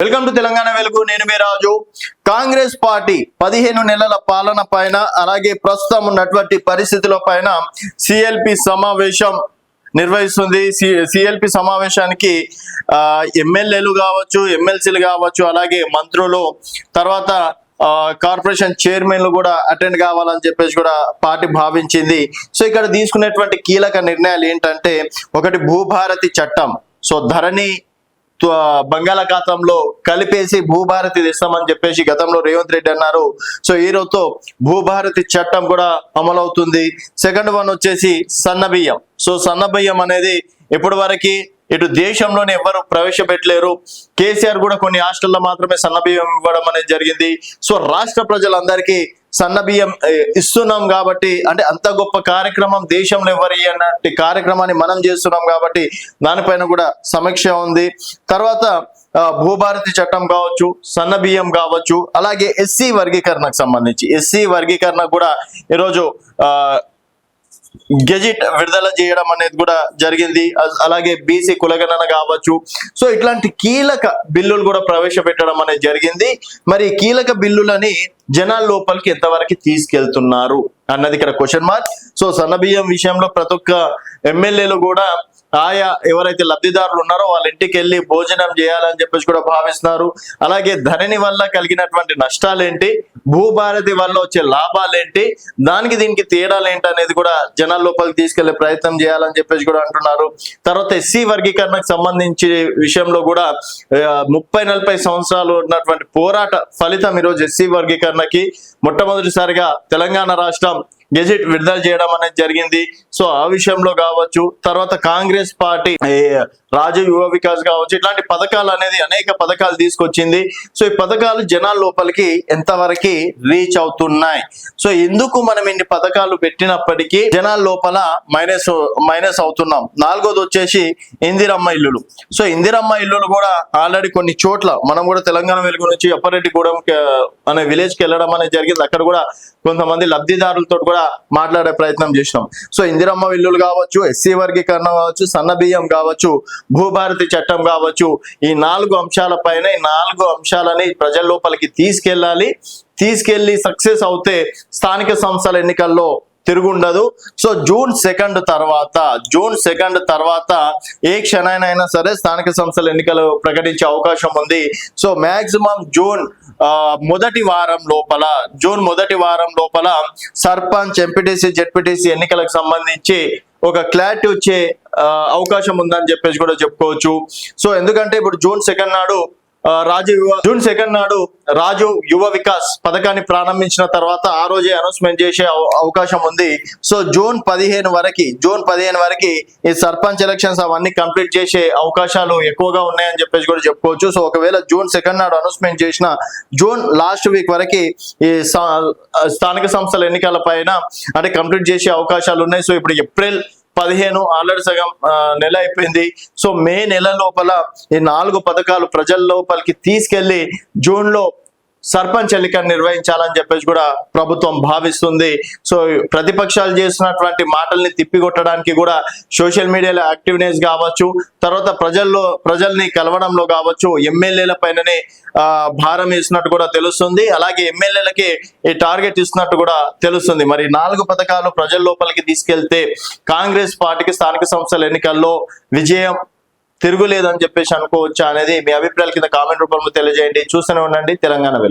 Welcome to Telangana వెలుగు. నేను మీ రాజు. Congress party 15 నెలల పాలన పైన అలాగే ప్రస్తుతం ఉన్నటువంటి పరిస్థితుల పైన సిఎల్పి సమావేశం నిర్వహిస్తుంది. సిఎల్పి సమావేశానికి ఎమ్మెల్యేలు కావచ్చు, ఎమ్మెల్సీలు కావచ్చు, అలాగే మంత్రులు, తర్వాత కార్పొరేషన్ చైర్మన్లు కూడా అటెండ్ కావాలని చెప్పేసి కూడా పార్టీ భావించింది. సో ఇక్కడ తీసుకునేటువంటి కీలక నిర్ణయాలు ఏంటంటే, ఒకటి భూభారతి చట్టం. సో ధరణి బంగాళాఖాతంలో కలిపేసి భూభారతి తెస్తామని చెప్పేసి గతంలో రేవంత్ రెడ్డి అన్నారు. సో ఈ రోజుతో భూభారతి చట్టం కూడా అమలవుతుంది. సెకండ్ వన్ వచ్చేసి సన్నబియ్యం. సో సన్నబియ్యం అనేది ఇప్పటి వరకు ఇటు దేశంలోనే ఎవరు ప్రవేశపెట్టలేరు. కేసీఆర్ కూడా కొన్ని హాస్టల్లో మాత్రమే సన్నబియ్యం ఇవ్వడం అనేది జరిగింది. సో రాష్ట్ర ప్రజలందరికీ సన్నబియ్యం ఇస్తున్నాం కాబట్టి, అంటే అంత గొప్ప కార్యక్రమం దేశంలో ఎవరి అన్నట్టు కార్యక్రమాన్ని మనం చేస్తున్నాం కాబట్టి దానిపైన కూడా సమీక్ష ఉంది. తర్వాత భూభారతి చట్టం కావచ్చు, సన్నబియ్యం కావచ్చు, అలాగే ఎస్సీ వర్గీకరణకు సంబంధించి ఎస్సీ వర్గీకరణ కూడా ఈరోజు గెజిట్ విడుదల చేయడం అనేది కూడా జరిగింది. అలాగే బీసీ కులగణన కావచ్చు. సో ఇట్లాంటి కీలక బిల్లులు కూడా ప్రవేశపెట్టడం అనేది జరిగింది. మరి కీలక బిల్లులని జనాల లోపలికి ఎంతవరకు తీసుకెళ్తున్నారు అన్నది ఇక్కడ క్వశ్చన్ మార్క్. సో సన్నబియ్యం విషయంలో ప్రతి ఒక్క ఎమ్మెల్యేలు కూడా ఆయా ఎవరైతే లబ్ధిదారులు ఉన్నారో వాళ్ళ ఇంటికి వెళ్ళి భోజనం చేయాలని చెప్పేసి కూడా భావిస్తున్నారు. అలాగే ధరణి వల్ల కలిగినటువంటి నష్టాలేంటి, భూభారతి వల్ల వచ్చే లాభాలేంటి, దీనికి తేడాలు ఏంటి అనేది కూడా జనాల లోపలికి తీసుకెళ్లే ప్రయత్నం చేయాలని చెప్పేసి కూడా అంటున్నారు. తర్వాత ఎస్సీ వర్గీకరణకు సంబంధించి విషయంలో కూడా 30-40 సంవత్సరాలు ఉన్నటువంటి పోరాట ఫలితం ఈరోజు ఎస్సీ వర్గీకరణకి మొట్టమొదటిసారిగా తెలంగాణ రాష్ట్రం గెజిట్ విడుదల చేయడం అనేది జరిగింది. సో ఆ విషయంలో కావచ్చు, తర్వాత కాంగ్రెస్ పార్టీ రాజు యువ వికాస్ కావచ్చు, ఇట్లాంటి పథకాలు అనేది అనేక పథకాలు తీసుకొచ్చింది. సో ఈ పథకాలు జనాల లోపలికి ఎంతవరకు రీచ్ అవుతున్నాయి, సో ఎందుకు మనం ఇన్ని పథకాలు పెట్టినప్పటికీ జనాల లోపల మైనస్ అవుతున్నాం. నాలుగోది వచ్చేసి ఇందిరమ్మ ఇల్లులు. సో ఇందిరమ్మ ఇల్లులు కూడా ఆల్రెడీ కొన్ని చోట్ల మనం కూడా తెలంగాణ వెలుగు నుంచి అప్పారెడ్డిగూడెం అనే విలేజ్ కి వెళ్ళడం అనేది జరిగింది. అక్కడ కూడా కొంతమంది లబ్ధిదారులతో కూడా మాట్లాడే ప్రయత్నం చేసినాం. సో ఇందిరమ్మ ఇల్లులు కావచ్చు, ఎస్సీ వర్గీకరణ కావచ్చు, సన్నబియ్యం కావచ్చు, భూభారతి చట్టం కావచ్చు, ఈ 4 అంశాలపైన ఈ 4 అంశాలని ప్రజల లోపలికి తీసుకెళ్లి సక్సెస్ అవుతే స్థానిక సంస్థల ఎన్నికల్లో తిరుగుండదు. సో జూన్ 2 తర్వాత ఏ క్షణానైనా సరే స్థానిక సంస్థల ఎన్నికలు ప్రకటించే అవకాశం ఉంది. సో మాక్సిమం జూన్ మొదటి వారం లోపల సర్పంచ్, ఎంపీటీసీ, జెడ్పీటీసీ ఎన్నికలకు సంబంధించి ఒక క్లారిటీ వచ్చే అవకాశం ఉందని చెప్పేసి కూడా చెప్పుకోవచ్చు. సో ఎందుకంటే ఇప్పుడు జూన్ 2 నాడు రాజు యువ వికాస్ పథకాన్ని ప్రారంభించిన తర్వాత ఆ రోజే అనౌన్స్మెంట్ చేసే అవకాశం ఉంది. సో జూన్ 15 వరకు ఈ సర్పంచ్ ఎలక్షన్స్ అవన్నీ కంప్లీట్ చేసే అవకాశాలు ఎక్కువగా ఉన్నాయని చెప్పేసి కూడా చెప్పుకోవచ్చు. సో ఒకవేళ జూన్ 2 నాడు అనౌన్స్మెంట్ చేసిన జూన్ లాస్ట్ వీక్ వరకు ఈ స్థానిక సంస్థల ఎన్నికల పైన అంటే కంప్లీట్ చేసే అవకాశాలు ఉన్నాయి. సో ఇప్పుడు ఏప్రిల్ 15 ఆల్రెడీ సగం నెల అయిపోయింది. సో మే నెల లోపల ఈ 4 పథకాలు ప్రజల లోపలికి తీసుకెళ్లి జూన్ లో సర్పంచ్ ఎన్నికను నిర్వహించాలని చెప్పేసి కూడా ప్రభుత్వం భావిస్తుంది. సో ప్రతిపక్షాలు చేస్తున్నటువంటి మాటల్ని తిప్పికొట్టడానికి కూడా సోషల్ మీడియాలో యాక్టివ్నెస్ కావచ్చు, తర్వాత ప్రజల్ని కలవడంలో కావచ్చు, ఎమ్మెల్యేల పైననే భారం వేసినట్టు కూడా తెలుస్తుంది. అలాగే ఎమ్మెల్యేలకి ఈ టార్గెట్ ఇస్తున్నట్టు కూడా తెలుస్తుంది. మరి 4 పథకాలు ప్రజల లోపలికి తీసుకెళ్తే కాంగ్రెస్ పార్టీకి స్థానిక సంస్థల ఎన్నికల్లో విజయం తిరుగులేదని చెప్పేసి అనుకోవచ్చా అనేది మీ అభిప్రాయాల కింద కామెంట్ రూపంలో తెలియజేయండి. చూస్తూనే ఉండండి తెలంగాణ వెలుగు.